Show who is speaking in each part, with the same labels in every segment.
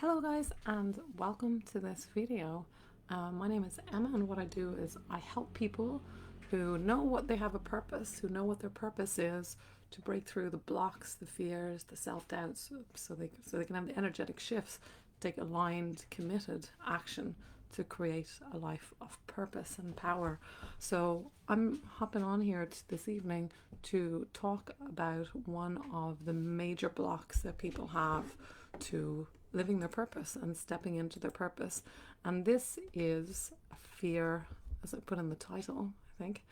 Speaker 1: Hello guys and welcome to this video. My name is Emma and what I do is I help people who know what they have a purpose, who know what their purpose is, to break through the blocks, the fears, the self-doubts so they can have the energetic shifts, take aligned, committed action to create a life of purpose and power. So I'm hopping on here this evening to talk about one of the major blocks that people have to living their purpose and stepping into their purpose. And this is a fear, as I put in the title, I think.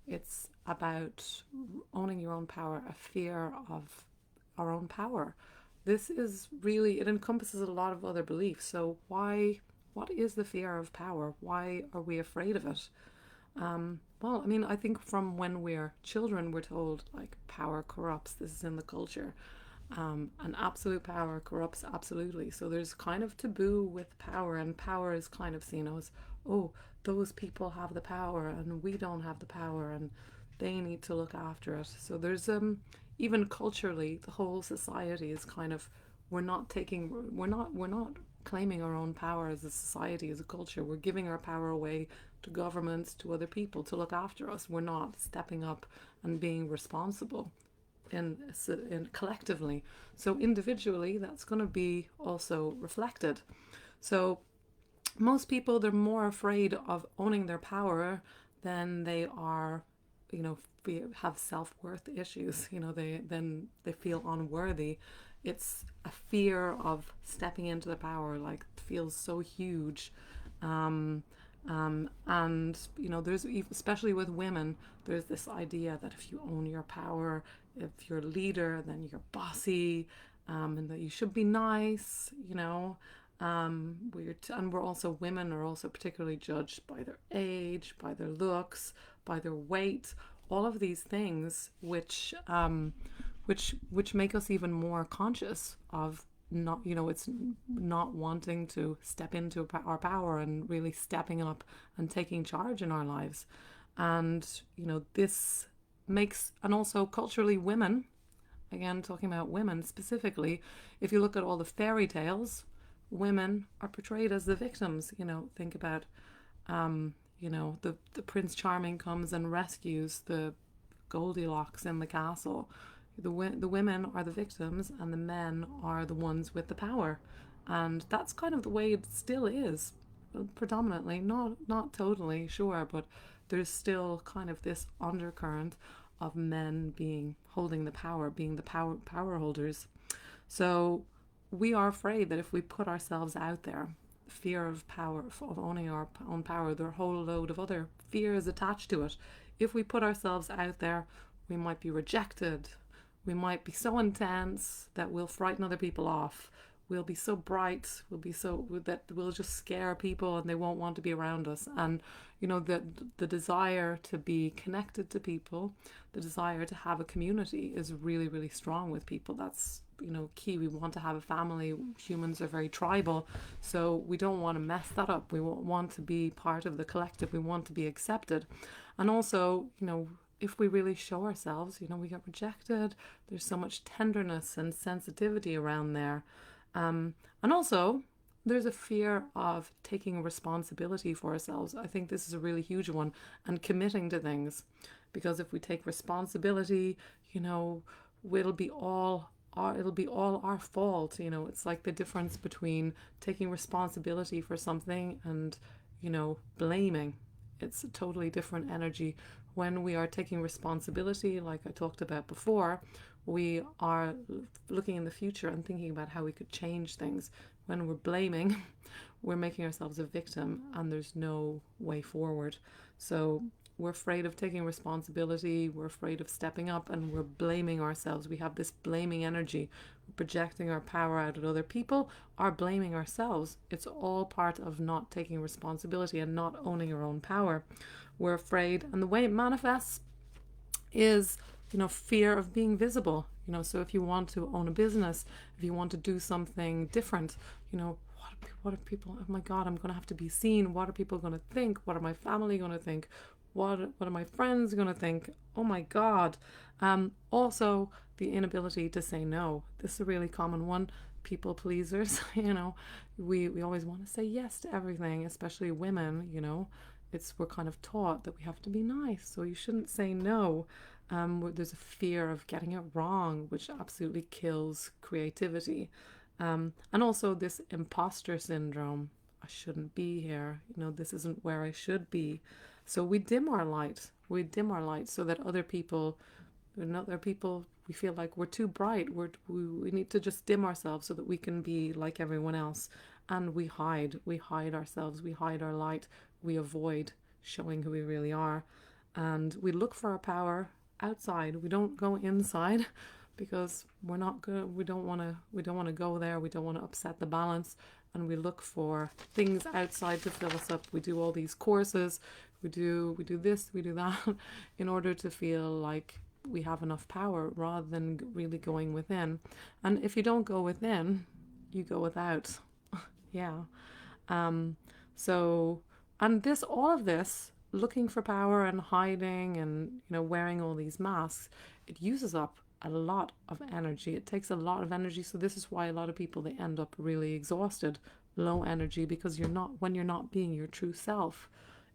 Speaker 1: It's about owning your own power, a fear of our own power. This is really, it encompasses a lot of other beliefs. So what is the fear of power? Why are we afraid of it? Well, I mean, I think from when we're children, we're told like power corrupts. This is in the culture. And absolute power corrupts absolutely. So there's kind of taboo with power, and power is kind of seen as, oh, those people have the power and we don't have the power and they need to look after it. So there's even culturally, the whole society is kind of, we're not claiming our own power as a society, as a culture. We're giving our power away to governments, to other people to look after us. We're not stepping up and being responsible in collectively. So individually, that's going to be also reflected. So most people, they're more afraid of owning their power than they are, have self-worth issues. They feel unworthy. It's a fear of stepping into the power, like it feels so huge. And there's, especially with women, there's this idea that if you own your power, if you're a leader, then you're bossy, and that you should be nice. We're also, women are also particularly judged by their age, by their looks, by their weight, all of these things, which make us even more conscious of not, it's not wanting to step into our power and really stepping up and taking charge in our lives. And this makes, and also culturally, women, again talking about women specifically, if you look at all the fairy tales, women are portrayed as the victims. Think about the Prince Charming comes and rescues the Goldilocks in the castle. The women are the victims and the men are the ones with the power. And that's kind of the way it still is, predominantly, not totally, sure, but there's still kind of this undercurrent of men holding the power, being the power holders. So we are afraid that if we put ourselves out there, fear of power, of owning our own power, there are a whole load of other fears attached to it. If we put ourselves out there, we might be rejected. We might be so intense that we'll frighten other people off. We'll be so bright, that we'll just scare people and they won't want to be around us. And the desire to be connected to people, the desire to have a community is really, really strong with people. That's key. We want to have a family. Humans are very tribal, so we don't want to mess that up. We want to be part of the collective. We want to be accepted. And also, if we really show ourselves, we get rejected. There's so much tenderness and sensitivity around there. And also, there's a fear of taking responsibility for ourselves. I think this is a really huge one, and committing to things. Because if we take responsibility, it'll be all our fault. It's like the difference between taking responsibility for something and, blaming. It's a totally different energy. When we are taking responsibility, like I talked about before, we are looking in the future and thinking about how we could change things. When we're blaming, we're making ourselves a victim and there's no way forward. So we're afraid of taking responsibility, we're afraid of stepping up, and we're blaming ourselves. We have this blaming energy. We're projecting our power out at other people, are blaming ourselves. It's all part of not taking responsibility and not owning our own power. We're afraid, and the way it manifests is, fear of being visible. So if you want to own a business, if you want to do something different, what are people, oh my God, I'm going to have to be seen. What are people going to think? What are my family going to think? What are my friends going to think? Oh my God. Also, the inability to say no. This is a really common one. people pleasers. We always want to say yes to everything, especially women. We're kind of taught that we have to be nice, so you shouldn't say no. There's a fear of getting it wrong, which absolutely kills creativity. And also this imposter syndrome. I shouldn't be here. This isn't where I should be. So we dim our light. We dim our light so that other people, we feel like we're too bright. We need to just dim ourselves so that we can be like everyone else. And we hide. We hide ourselves. We hide our light. We avoid showing who we really are. And we look for our power outside. We don't go inside because we're not good. We don't want to go there. We don't want to upset the balance. And we look for things outside to fill us up. We do all these courses. We do this, we do that in order to feel like we have enough power rather than really going within. And if you don't go within, you go without. Yeah. Um, so, and all of this, looking for power and hiding and, wearing all these masks, it uses up a lot of energy. It takes a lot of energy. So this is why a lot of people, they end up really exhausted, low energy, because when you're not being your true self,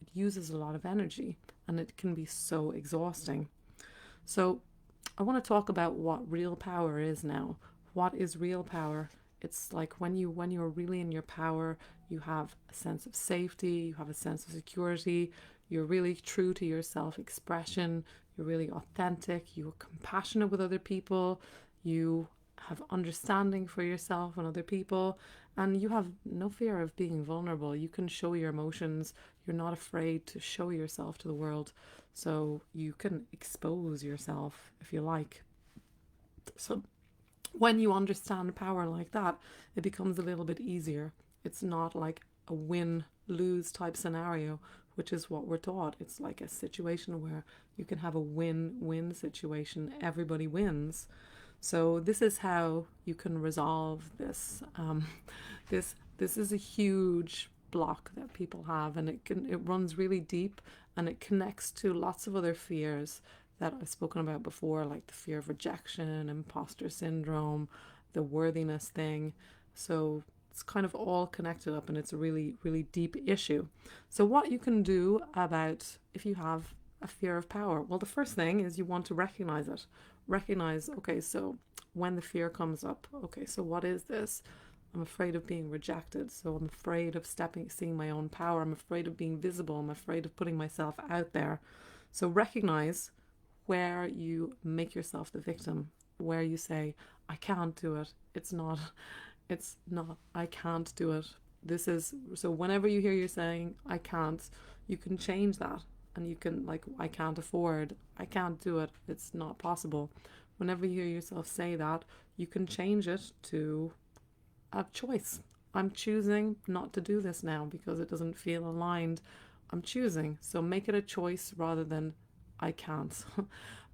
Speaker 1: it uses a lot of energy and it can be so exhausting. So I want to talk about what real power is now. What is real power? It's like when you're really in your power, you have a sense of safety, you have a sense of security, you're really true to your self-expression, you're really authentic, you're compassionate with other people, you have understanding for yourself and other people, and you have no fear of being vulnerable. You can show your emotions. You're not afraid to show yourself to the world. So you can expose yourself if you like. So when you understand power like that, it becomes a little bit easier. It's not like a win-lose type scenario, which is what we're taught. It's like a situation where you can have a win-win situation. Everybody wins. So this is how you can resolve this. This is a huge block that people have, and it runs really deep, and it connects to lots of other fears that I've spoken about before, like the fear of rejection, imposter syndrome, the worthiness thing. So it's kind of all connected up, and it's a really, really deep issue. So what you can do about if you have a fear of power, well, the first thing is you want to recognize it. Recognize, okay, so when the fear comes up, okay, so what is this? I'm afraid of being rejected, so I'm afraid of seeing my own power. I'm afraid of being visible. I'm afraid of putting myself out there. So recognize where you make yourself the victim, where you say, I can't do it. It's not, I can't do it. So whenever you hear you saying, I can't, you can change that. And you can, like, I can't afford, I can't do it, it's not possible. Whenever you hear yourself say that, you can change it to a choice. I'm choosing not to do this now because it doesn't feel aligned. I'm choosing. So make it a choice rather than I can't.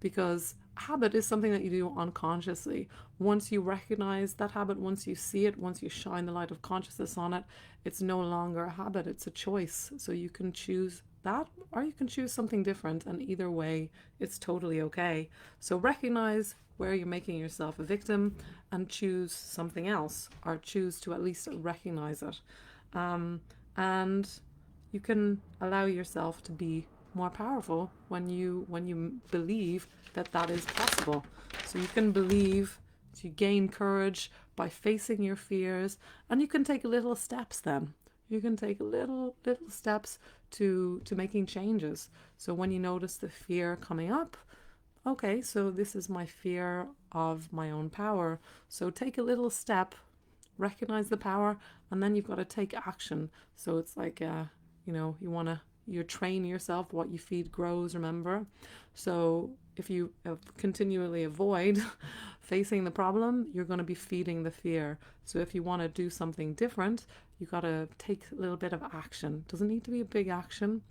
Speaker 1: Because habit is something that you do unconsciously. Once you recognize that habit, once you see it, once you shine the light of consciousness on it, it's no longer a habit, it's a choice. So you can choose that, or you can choose something different, and either way it's totally okay. So recognize where you're making yourself a victim and choose something else, or choose to at least recognize it. And you can allow yourself to be more powerful when you believe that is possible. So you can believe, to gain courage by facing your fears, and you can take little steps then. You can take little steps to making changes. So when you notice the fear coming up, okay, so this is my fear of my own power. So take a little step, recognize the power, and then you've got to take action. So it's like, you train yourself, what you feed grows, remember? So if you continually avoid facing the problem, you're going to be feeding the fear. So if you want to do something different, you got to take a little bit of action. Doesn't need to be a big action.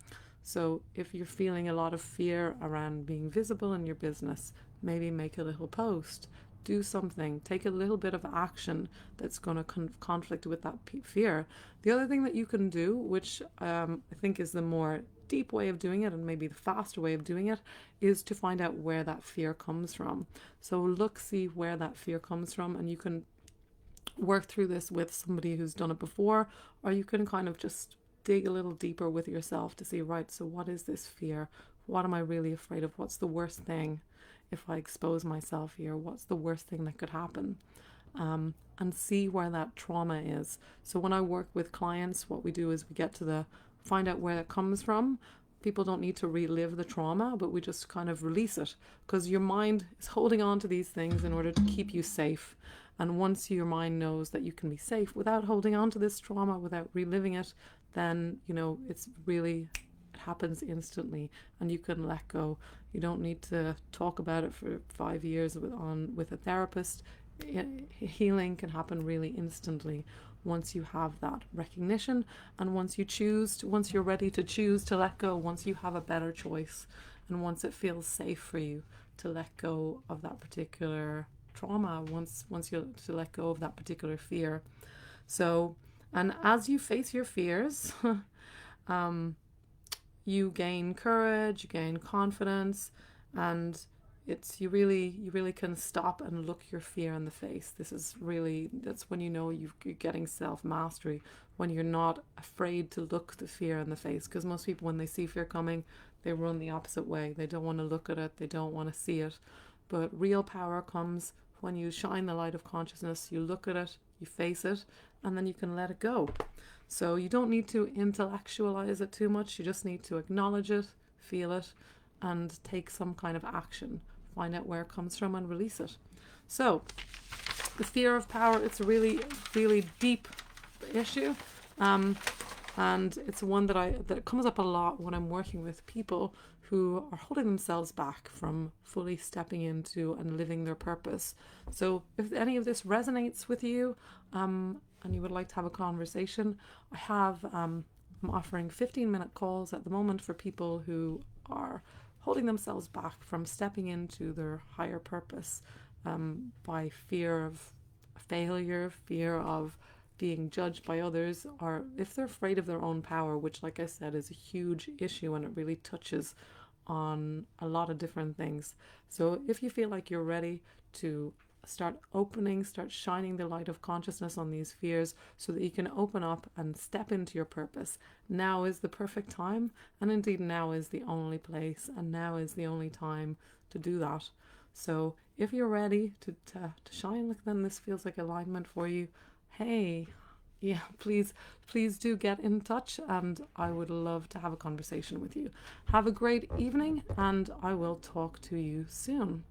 Speaker 1: So if you're feeling a lot of fear around being visible in your business, maybe make a little post, do something, take a little bit of action that's going to conflict with that fear. The other thing that you can do, which I think is the more deep way of doing it, and maybe the faster way of doing it, is to find out where that fear comes from. So see where that fear comes from, and you can work through this with somebody who's done it before, or you can kind of just dig a little deeper with yourself to see, right, so what is this fear? What am I really afraid of? What's the worst thing if I expose myself here? What's the worst thing that could happen? And see where that trauma is. So when I work with clients, what we do is we get to find out where it comes from. People don't need to relive the trauma, but we just kind of release it, because your mind is holding on to these things in order to keep you safe. And once your mind knows that you can be safe without holding on to this trauma, without reliving it, then, it's really, it happens instantly and you can let go. You don't need to talk about it for 5 years with a therapist. Healing can happen really instantly once you have that recognition, and once you're ready to choose to let go, once you have a better choice, and once it feels safe for you to let go of that particular trauma, once you to let go of that particular fear. So, and as you face your fears, you gain courage, you gain confidence, and you really can stop and look your fear in the face. That's when you're getting self-mastery, when you're not afraid to look the fear in the face. Because most people, when they see fear coming, they run the opposite way. They don't want to look at it, they don't want to see it. But real power comes when you shine the light of consciousness, you look at it, you face it, and then you can let it go. So you don't need to intellectualize it too much, you just need to acknowledge it, feel it, and take some kind of action. Find out where it comes from and release it. So the fear of power, it's a really, really deep issue. And it's one that comes up a lot when I'm working with people who are holding themselves back from fully stepping into and living their purpose. So if any of this resonates with you, and you would like to have a conversation, I'm offering 15-minute calls at the moment for people who are holding themselves back from stepping into their higher purpose, by fear of failure, fear of being judged by others, or if they're afraid of their own power, which, like I said, is a huge issue and it really touches on a lot of different things. So if you feel like you're ready to start shining the light of consciousness on these fears so that you can open up and step into your purpose, now is the perfect time. And indeed, now is the only place, and now is the only time to do that. So if you're ready to shine, then this feels like alignment for you. Hey, yeah, please do get in touch, and I would love to have a conversation with you. Have a great evening, and I will talk to you soon.